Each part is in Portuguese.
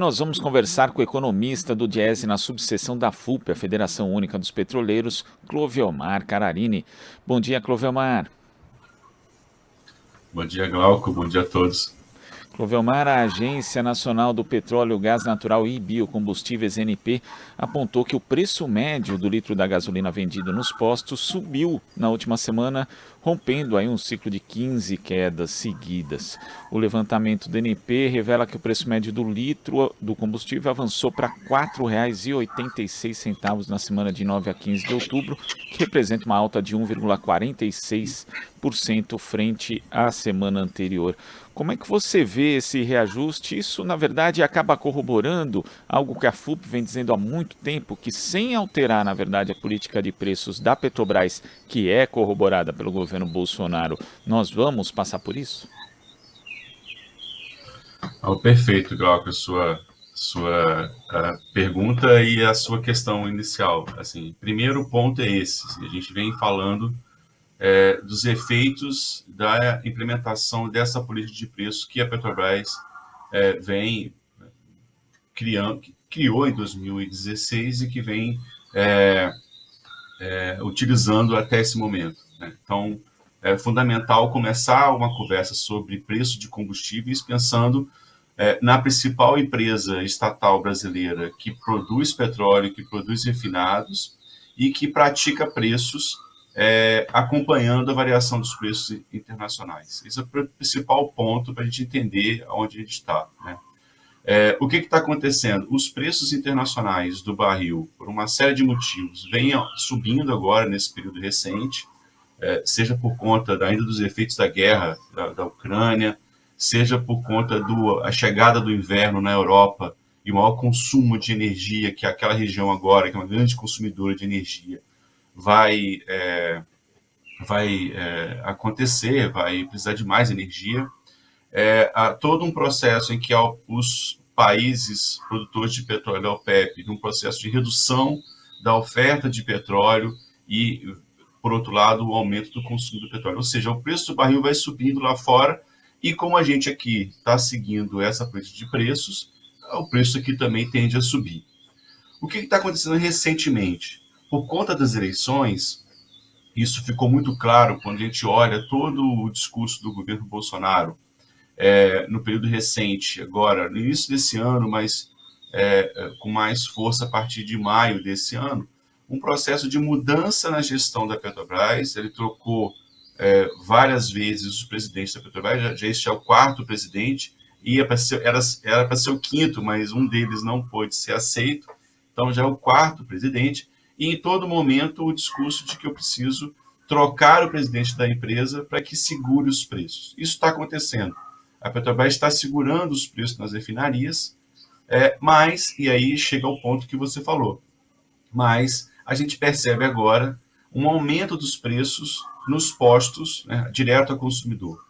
Nós vamos conversar com o economista do Diese na subseção da FUP, a Federação Única dos Petroleiros, Clovelmar Cararini. Bom dia, Clovelmar. Bom dia, Glauco. Bom dia a todos. Clovelmar, a Agência Nacional do Petróleo, Gás Natural e Biocombustíveis, ANP, apontou que o preço médio do litro da gasolina vendido nos postos subiu na última semana, rompendo aí um ciclo de 15 quedas seguidas. O levantamento do ANP revela que o preço médio do litro do combustível avançou para R$ 4,86 na semana de 9 a 15 de outubro, que representa uma alta de 1,46% frente à semana anterior. Como é que você vê esse reajuste? Isso, na verdade, acaba corroborando algo que a FUP vem dizendo há muito tempo, que sem alterar, na verdade, a política de preços da Petrobras, que é corroborada pelo governo Bolsonaro, nós vamos passar por isso? Perfeito, Glauco, a pergunta e a sua questão inicial. Assim, primeiro ponto é esse. A gente vem falando dos efeitos da implementação dessa política de preço que a Petrobras vem criou em 2016 e que vem utilizando até esse momento, né? Então, é fundamental começar uma conversa sobre preço de combustíveis pensando na principal empresa estatal brasileira que produz petróleo, que produz refinados e que pratica preços acompanhando a variação dos preços internacionais. Esse é o principal ponto para a gente entender onde a gente está, né? O que está acontecendo? Os preços internacionais do barril, por uma série de motivos, vêm subindo agora nesse período recente, seja por conta ainda dos efeitos da guerra da Ucrânia, seja por conta da chegada do inverno na Europa e o maior consumo de energia que aquela região agora, que é uma grande consumidora de energia, vai acontecer, vai precisar de mais energia. Há todo um processo em que os países produtores de petróleo da OPEP, num processo de redução da oferta de petróleo e, por outro lado, o aumento do consumo do petróleo. Ou seja, o preço do barril vai subindo lá fora e como a gente aqui está seguindo essa política de preços, o preço aqui também tende a subir. O que está acontecendo recentemente? Por conta das eleições, isso ficou muito claro quando a gente olha todo o discurso do governo Bolsonaro no período recente, agora, no início desse ano, mas com mais força a partir de maio desse ano, um processo de mudança na gestão da Petrobras. Ele trocou várias vezes os presidentes da Petrobras, já este é o quarto presidente, era para ser o quinto, mas um deles não pôde ser aceito, então já é o quarto presidente, e em todo momento o discurso de que eu preciso trocar o presidente da empresa para que segure os preços. Isso está acontecendo. A Petrobras está segurando os preços nas refinarias, mas, e aí chega ao ponto que você falou, mas a gente percebe agora um aumento dos preços nos postos, né, direto ao consumidor.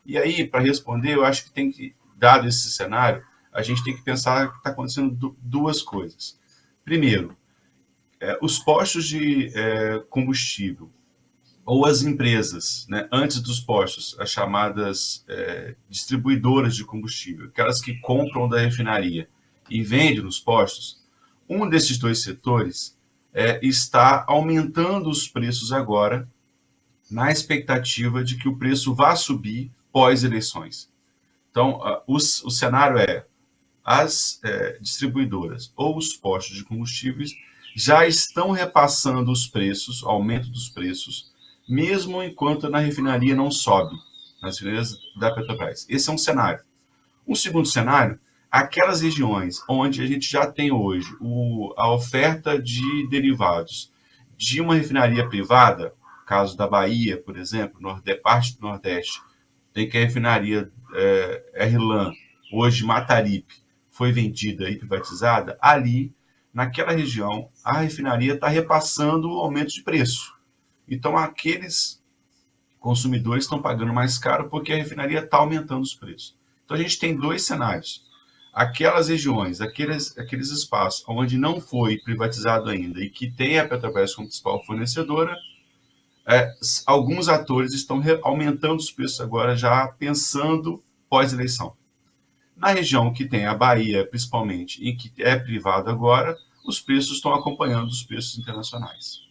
E aí, para responder, eu acho que dado esse cenário, a gente tem que pensar que está acontecendo duas coisas. Primeiro, os postos de combustível ou as empresas, né, antes dos postos, as chamadas distribuidoras de combustível, aquelas que compram da refinaria e vendem nos postos, um desses dois setores está aumentando os preços agora, na expectativa de que o preço vá subir pós-eleições. Então, o cenário as distribuidoras ou os postos de combustíveis já estão repassando os preços, aumento dos preços, mesmo enquanto na refinaria não sobe, nas refinarias da Petrobras. Esse é um cenário. Um segundo cenário, aquelas regiões onde a gente já tem hoje a oferta de derivados de uma refinaria privada, caso da Bahia, por exemplo, parte do Nordeste, tem que a refinaria RLAM, hoje Mataripe, foi vendida e privatizada, ali, naquela região, a refinaria está repassando o aumento de preço. Então, aqueles consumidores estão pagando mais caro porque a refinaria está aumentando os preços. Então, a gente tem dois cenários. Aquelas regiões, aqueles espaços onde não foi privatizado ainda e que tem a Petrobras como principal fornecedora, alguns atores estão aumentando os preços agora, já pensando pós-eleição. Na região que tem a Bahia, principalmente, e que é privado agora, os preços estão acompanhando os preços internacionais.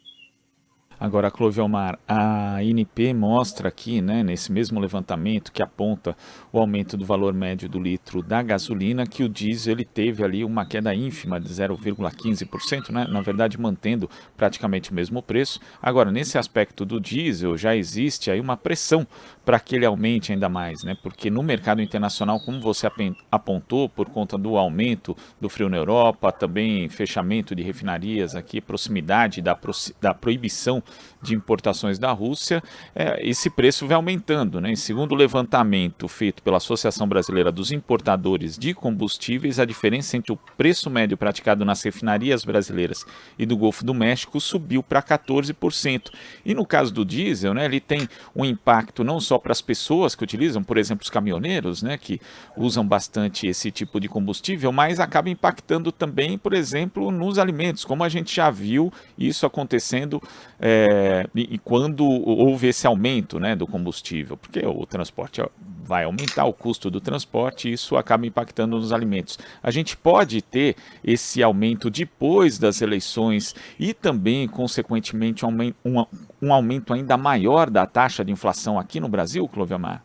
Agora, Clovelmar, a ANP mostra aqui, né, nesse mesmo levantamento que aponta o aumento do valor médio do litro da gasolina, que o diesel ele teve ali uma queda ínfima de 0,15%, né, na verdade mantendo praticamente o mesmo preço. Agora, nesse aspecto do diesel, já existe aí uma pressão para que ele aumente ainda mais, né, porque no mercado internacional, como você apontou, por conta do aumento do frio na Europa, também fechamento de refinarias aqui, proximidade da proibição de importações da Rússia, esse preço vem aumentando, né? Segundo o levantamento feito pela Associação Brasileira dos Importadores de Combustíveis, a diferença entre o preço médio praticado nas refinarias brasileiras e do Golfo do México subiu para 14%. E no caso do diesel, né, ele tem um impacto não só para as pessoas que utilizam, por exemplo, os caminhoneiros, né, que usam bastante esse tipo de combustível, mas acaba impactando também, por exemplo, nos alimentos, como a gente já viu isso acontecendo e quando houve esse aumento, né, do combustível, porque o transporte vai aumentar o custo do transporte e isso acaba impactando nos alimentos. A gente pode ter esse aumento depois das eleições e também, consequentemente, um aumento ainda maior da taxa de inflação aqui no Brasil, Clovelmar?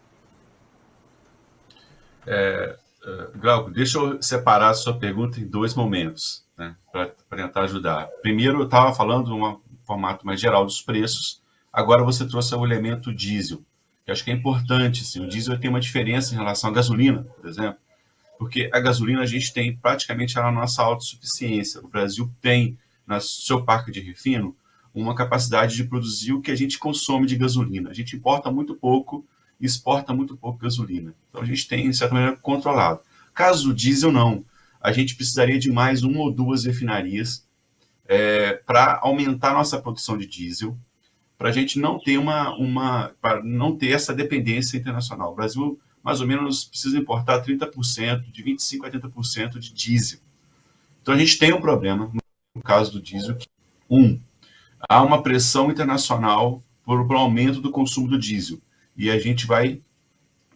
Glauco, deixa eu separar a sua pergunta em dois momentos, né, para tentar ajudar. Primeiro, eu estava falando de um formato mais geral dos preços, agora você trouxe o elemento diesel, que acho que é importante. Assim, o diesel tem uma diferença em relação à gasolina, por exemplo, porque a gasolina a gente tem praticamente a nossa autossuficiência. O Brasil tem, no seu parque de refino, uma capacidade de produzir o que a gente consome de gasolina. A gente importa muito pouco e exporta muito pouco gasolina. Então a gente tem, de certa maneira, controlado. Caso do diesel, não. A gente precisaria de mais uma ou duas refinarias para aumentar nossa produção de diesel, para a gente não ter para não ter essa dependência internacional. O Brasil, mais ou menos, precisa importar 30%, de 25% a 30% de diesel. Então a gente tem um problema, no caso do diesel, que, há uma pressão internacional por aumento do consumo do diesel. E a gente vai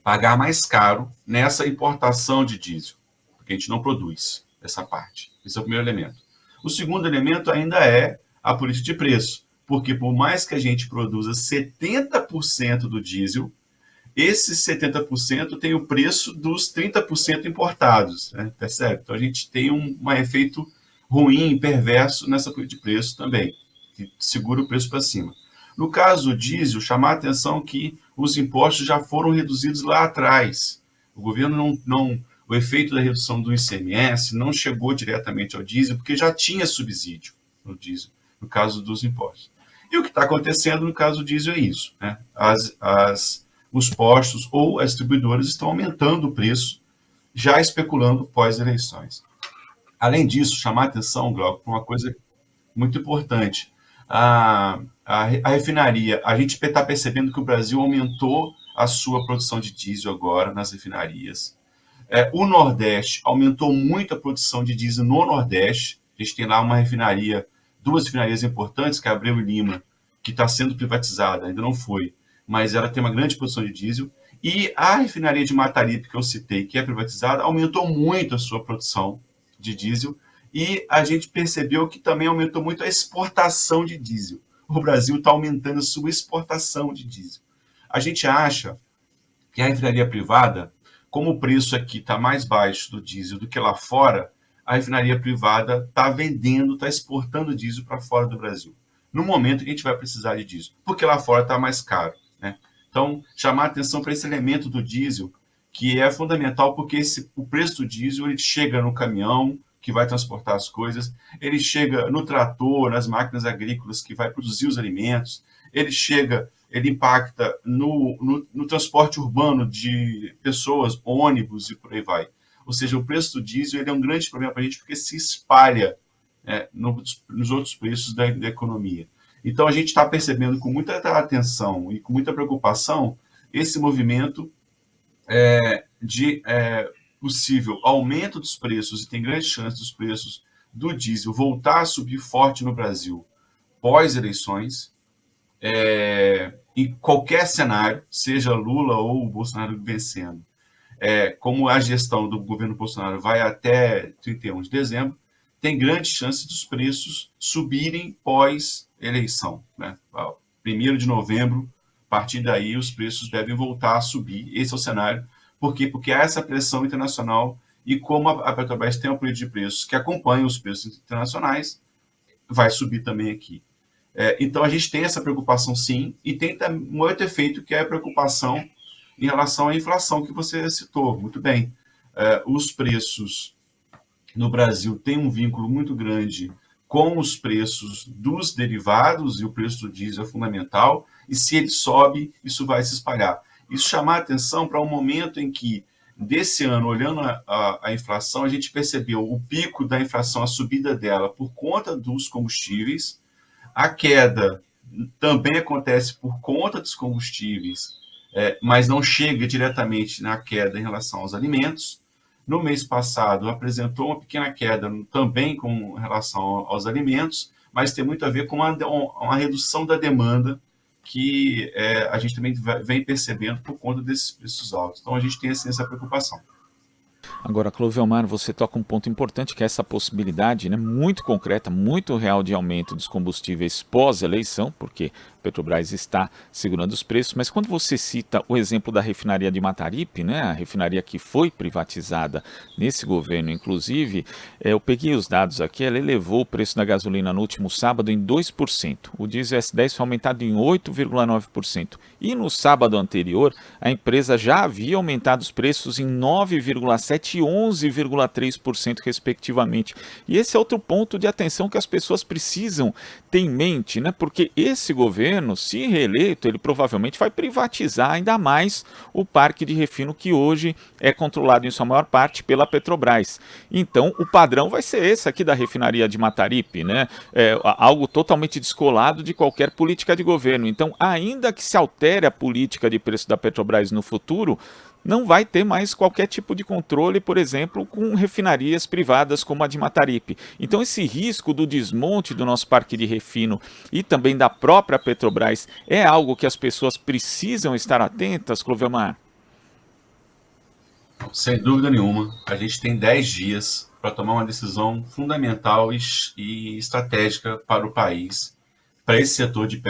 pagar mais caro nessa importação de diesel, porque a gente não produz essa parte. Esse é o primeiro elemento. O segundo elemento ainda é a política de preço, porque por mais que a gente produza 70% do diesel, esses 70% tem o preço dos 30% importados, né? Percebe? Então a gente tem um efeito ruim, perverso nessa política de preço também, que segura o preço para cima. No caso do diesel, chamar a atenção que os impostos já foram reduzidos lá atrás. O governo o efeito da redução do ICMS não chegou diretamente ao diesel, porque já tinha subsídio no diesel, no caso dos impostos. E o que está acontecendo no caso do diesel é isso, né? Os postos ou as distribuidoras estão aumentando o preço, já especulando pós-eleições. Além disso, chamar a atenção, Glauco, para uma coisa muito importante. A refinaria, a gente está percebendo que o Brasil aumentou a sua produção de diesel agora nas refinarias. O Nordeste aumentou muito a produção de diesel no Nordeste. A gente tem lá uma refinaria, duas refinarias importantes, que é a Abreu e Lima, que está sendo privatizada, ainda não foi, mas ela tem uma grande produção de diesel. E a refinaria de Mataripe, que eu citei, que é privatizada, aumentou muito a sua produção de diesel. E a gente percebeu que também aumentou muito a exportação de diesel. O Brasil está aumentando a sua exportação de diesel. A gente acha que a refinaria privada, como o preço aqui está mais baixo do diesel do que lá fora, a refinaria privada está vendendo, está exportando diesel para fora do Brasil. No momento que a gente vai precisar de diesel, porque lá fora está mais caro, né? Então, chamar a atenção para esse elemento do diesel, que é fundamental, porque o preço do diesel ele chega no caminhão, que vai transportar as coisas, ele chega no trator, nas máquinas agrícolas que vai produzir os alimentos, ele impacta no transporte urbano de pessoas, ônibus e por aí vai. Ou seja, o preço do diesel ele é um grande problema para a gente porque se espalha nos outros preços da economia. Então, a gente está percebendo com muita atenção e com muita preocupação esse movimento de possível aumento dos preços, e tem grande chance dos preços do diesel voltar a subir forte no Brasil pós-eleições, em qualquer cenário, seja Lula ou Bolsonaro vencendo. como a gestão do governo Bolsonaro vai até 31 de dezembro, tem grande chance dos preços subirem pós-eleição, né? 1º de novembro, a partir daí os preços devem voltar a subir. Esse é o cenário. Por quê? Porque há essa pressão internacional e como a Petrobras tem um política de preços que acompanha os preços internacionais, vai subir também aqui. Então a gente tem essa preocupação sim, e tem um outro efeito que é a preocupação em relação à inflação que você citou, muito bem. Os preços no Brasil têm um vínculo muito grande com os preços dos derivados, e o preço do diesel é fundamental, e se ele sobe, isso vai se espalhar. Isso chamar a atenção para um momento em que, desse ano, olhando a inflação, a gente percebeu o pico da inflação, a subida dela por conta dos combustíveis, a queda também acontece por conta dos combustíveis, mas não chega diretamente na queda em relação aos alimentos. No mês passado, apresentou uma pequena queda também com relação aos alimentos, mas tem muito a ver com uma redução da demanda que a gente também vem percebendo por conta desses preços altos. Então, a gente tem assim, essa preocupação. Agora, Clovelmar, você toca um ponto importante, que é essa possibilidade, né, muito concreta, muito real de aumento dos combustíveis pós-eleição, porque a Petrobras está segurando os preços, mas quando você cita o exemplo da refinaria de Mataripe, né, a refinaria que foi privatizada nesse governo, inclusive, eu peguei os dados aqui, ela elevou o preço da gasolina no último sábado em 2%, o diesel S10 foi aumentado em 8,9%, e no sábado anterior, a empresa já havia aumentado os preços em 9,7% e 11,3% respectivamente. E esse é outro ponto de atenção que as pessoas precisam ter em mente, né? Porque esse governo, se reeleito, ele provavelmente vai privatizar ainda mais o parque de refino que hoje é controlado em sua maior parte pela Petrobras. Então, o padrão vai ser esse aqui da refinaria de Mataripe, né? Algo totalmente descolado de qualquer política de governo. Então, ainda que se altere a política de preço da Petrobras no futuro, não vai ter mais qualquer tipo de controle, por exemplo, com refinarias privadas como a de Mataripe. Então esse risco do desmonte do nosso parque de refino e também da própria Petrobras é algo que as pessoas precisam estar atentas, Clovelmar? Sem dúvida nenhuma, a gente tem 10 dias para tomar uma decisão fundamental e estratégica para o país, para esse setor de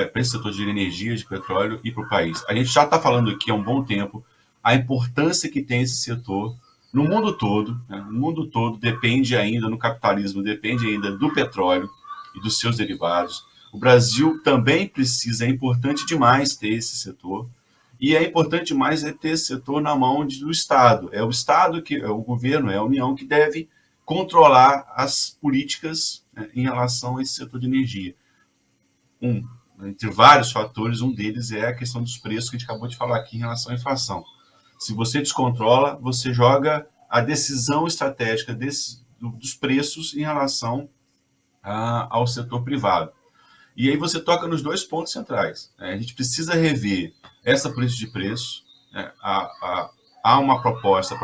energia, de petróleo e para o país. A gente já está falando aqui há um bom tempo a importância que tem esse setor no mundo todo. Né? O mundo todo depende ainda, no capitalismo, depende ainda do petróleo e dos seus derivados. O Brasil também precisa, é importante demais ter esse setor. E é importante demais ter esse setor na mão do Estado. É o Estado, é o governo, é a União que deve controlar as políticas, né, em relação a esse setor de energia. Entre vários fatores, um deles é a questão dos preços que a gente acabou de falar aqui em relação à inflação. Se você descontrola, você joga a decisão estratégica dos preços em relação ao setor privado. E aí você toca nos dois pontos centrais. A gente precisa rever essa política de preço. Há uma proposta,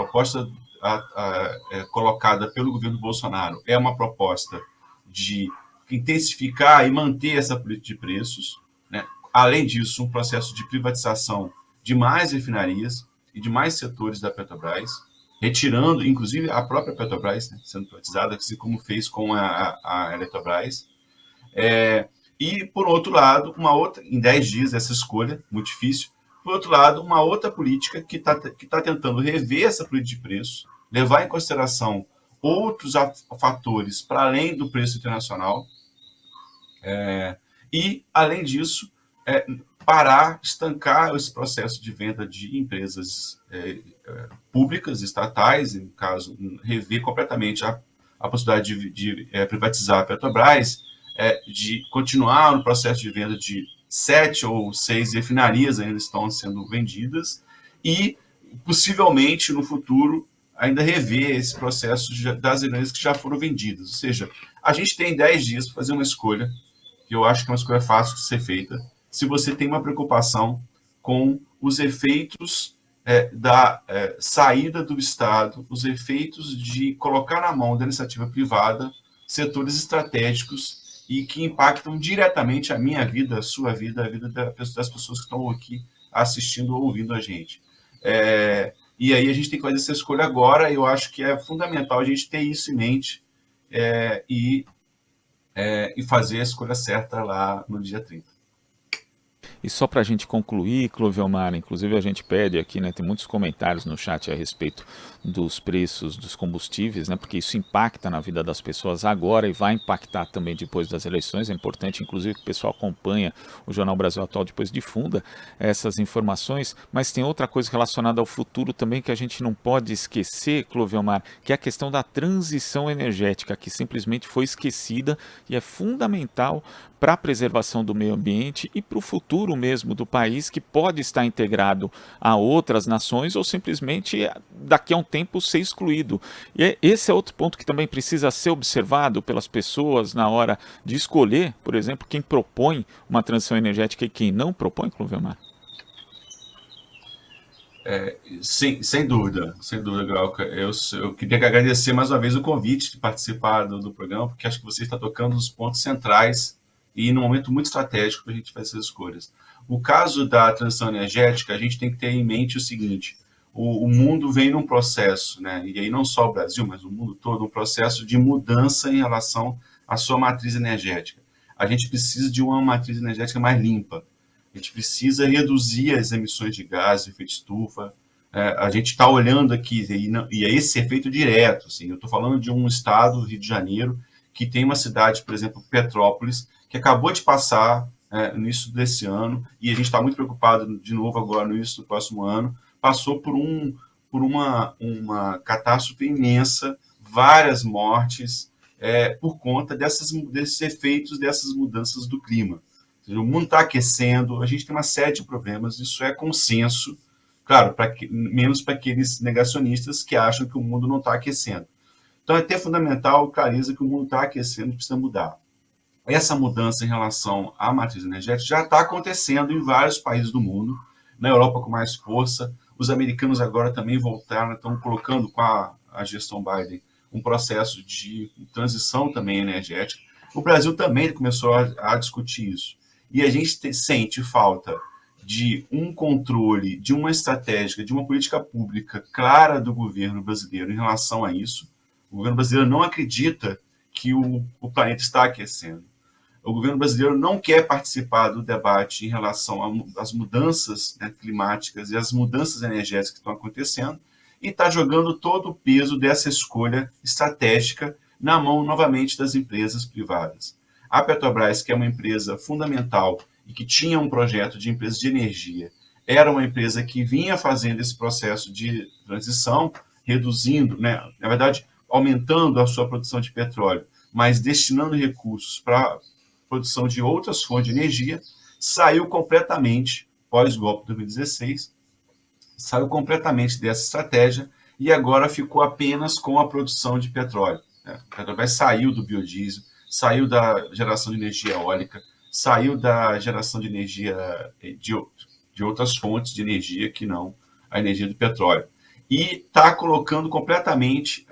colocada pelo governo Bolsonaro é uma proposta de intensificar e manter essa política de preços. Né? Além disso, um processo de privatização de mais refinarias e de mais setores da Petrobras, retirando, inclusive, a própria Petrobras, né, sendo privatizada, assim como fez com a Eletrobras. E, por outro lado, em 10 dias, essa escolha, muito difícil, por outro lado, uma outra política que tá tentando rever essa política de preço, levar em consideração outros fatores para além do preço internacional, e, além disso, parar, estancar esse processo de venda de empresas públicas, estatais, no caso, rever completamente a possibilidade de privatizar a Petrobras, de continuar no processo de venda de 7 ou 6 refinarias ainda estão sendo vendidas e, possivelmente, no futuro, ainda rever esse processo das refinarias que já foram vendidas. Ou seja, a gente tem 10 dias para fazer uma escolha, que eu acho que é uma escolha fácil de ser feita, se você tem uma preocupação com os efeitos da saída do Estado, os efeitos de colocar na mão da iniciativa privada setores estratégicos e que impactam diretamente a minha vida, a sua vida, a vida das pessoas que estão aqui assistindo ou ouvindo a gente. E aí a gente tem que fazer essa escolha agora. Eu acho que é fundamental a gente ter isso em mente é, e, e fazer a escolha certa lá no dia 30. E só para a gente concluir, Clovelmar, inclusive a gente pede aqui, né, tem muitos comentários no chat a respeito dos preços dos combustíveis, né, porque isso impacta na vida das pessoas agora e vai impactar também depois das eleições. É importante, inclusive, que o pessoal acompanha o Jornal Brasil Atual, depois difunda essas informações. Mas tem outra coisa relacionada ao futuro também que a gente não pode esquecer, Clovelmar, que é a questão da transição energética, que simplesmente foi esquecida e é fundamental para a preservação do meio ambiente e para o futuro mesmo do país, que pode estar integrado a outras nações ou simplesmente daqui a um tempo ser excluído. E esse é outro ponto que também precisa ser observado pelas pessoas na hora de escolher, por exemplo, quem propõe uma transição energética e quem não propõe, Clovelmar. Sem dúvida, Glauca. Eu queria agradecer mais uma vez o convite de participar do programa, porque acho que você está tocando nos pontos centrais e num momento muito estratégico para a gente fazer essas escolhas. O caso da transição energética, a gente tem que ter em mente o seguinte: o mundo vem num processo, né? E aí não só o Brasil, mas o mundo todo, um processo de mudança em relação à sua matriz energética. A gente precisa de uma matriz energética mais limpa. A gente precisa reduzir as emissões de gás, efeito estufa. A gente está olhando aqui, e é esse efeito direto. Assim, eu estou falando de um estado, Rio de Janeiro, que tem uma cidade, por exemplo, Petrópolis, que acabou de passar no início desse ano, e a gente está muito preocupado de novo agora no início do próximo ano, passou por uma catástrofe imensa, várias mortes, por conta desses efeitos, dessas mudanças do clima. O mundo está aquecendo, a gente tem uma série de problemas, isso é consenso, claro, menos para aqueles negacionistas que acham que o mundo não está aquecendo. Então é até fundamental, clareza, que o mundo está aquecendo e precisa mudar. Essa mudança em relação à matriz energética já está acontecendo em vários países do mundo, na Europa com mais força, os americanos agora também voltaram, estão colocando com a gestão Biden um processo de transição também energética. O Brasil também começou a discutir isso. E a gente sente falta de um controle, de uma estratégia, de uma política pública clara do governo brasileiro em relação a isso. O governo brasileiro não acredita que o planeta está aquecendo. O governo brasileiro não quer participar do debate em relação às mudanças, né, climáticas e às mudanças energéticas que estão acontecendo e está jogando todo o peso dessa escolha estratégica na mão, novamente, das empresas privadas. A Petrobras, que é uma empresa fundamental e que tinha um projeto de empresa de energia, era uma empresa que vinha fazendo esse processo de transição, reduzindo, né, na verdade, aumentando a sua produção de petróleo, mas destinando recursos para a produção de outras fontes de energia, saiu completamente, pós-golpe de 2016, saiu completamente dessa estratégia e agora ficou apenas com a produção de petróleo. A Petrobras saiu do biodiesel, saiu da geração de energia eólica, saiu da geração de energia de outras fontes de energia que não a energia do petróleo. E está colocando completamente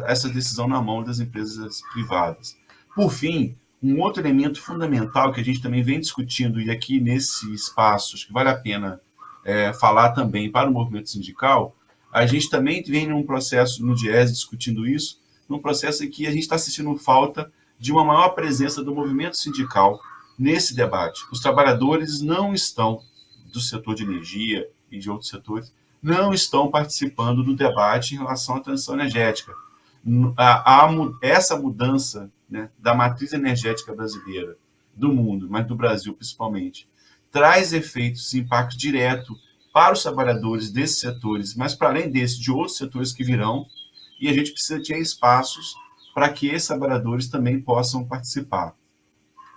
essa decisão na mão das empresas privadas. Por fim, um outro elemento fundamental que a gente também vem discutindo, e aqui nesse espaço, acho que vale a pena falar também para o movimento sindical, a gente também vem num processo no Diese discutindo isso, num processo em que a gente está sentindo falta de uma maior presença do movimento sindical nesse debate. Os trabalhadores não estão, do setor de energia e de outros setores, não estão participando do debate em relação à transição energética. Essa mudança, né, da matriz energética brasileira, do mundo, mas do Brasil principalmente, traz efeitos e impacto direto para os trabalhadores desses setores, mas para além desse, de outros setores que virão, e a gente precisa ter espaços para que esses trabalhadores também possam participar.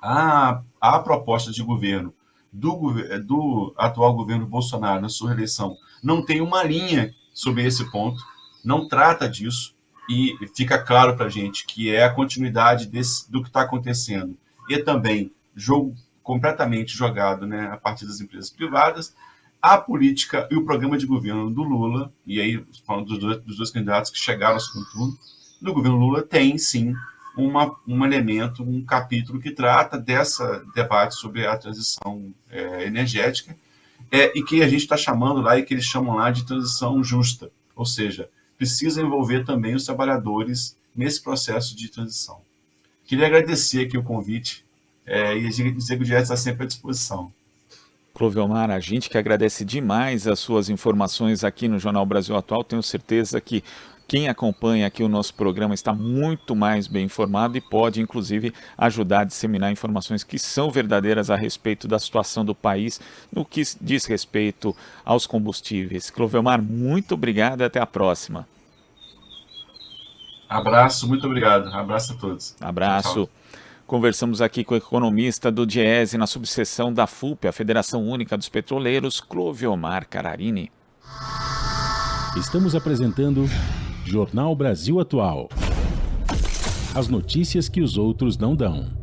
A proposta de governo do atual governo Bolsonaro, na sua reeleição, não tem uma linha sobre esse ponto, não trata disso, e fica claro para a gente que é a continuidade do que está acontecendo. E é também jogo completamente jogado, né, a partir das empresas privadas, a política e o programa de governo do Lula, e aí falando dos dois candidatos que chegaram ao segundo turno, do governo Lula tem, sim, um elemento, um capítulo que trata dessa debate sobre a transição energética, e que a gente está chamando lá, e que eles chamam lá de transição justa. ou seja, precisa envolver também os trabalhadores nesse processo de transição. Queria agradecer aqui o convite e dizer que o GES está sempre à disposição. Clovelmar, a gente que agradece demais as suas informações aqui no Jornal Brasil Atual. Tenho certeza que quem acompanha aqui o nosso programa está muito mais bem informado e pode, inclusive, ajudar a disseminar informações que são verdadeiras a respeito da situação do país no que diz respeito aos combustíveis. Clovelmar, muito obrigado e até a próxima. Abraço, muito obrigado. Abraço a todos. Abraço. Tchau. Conversamos aqui com o economista do Diese na subseção da FUP, a Federação Única dos Petroleiros, Clovelmar Cararini. Estamos apresentando Jornal Brasil Atual. As notícias que os outros não dão.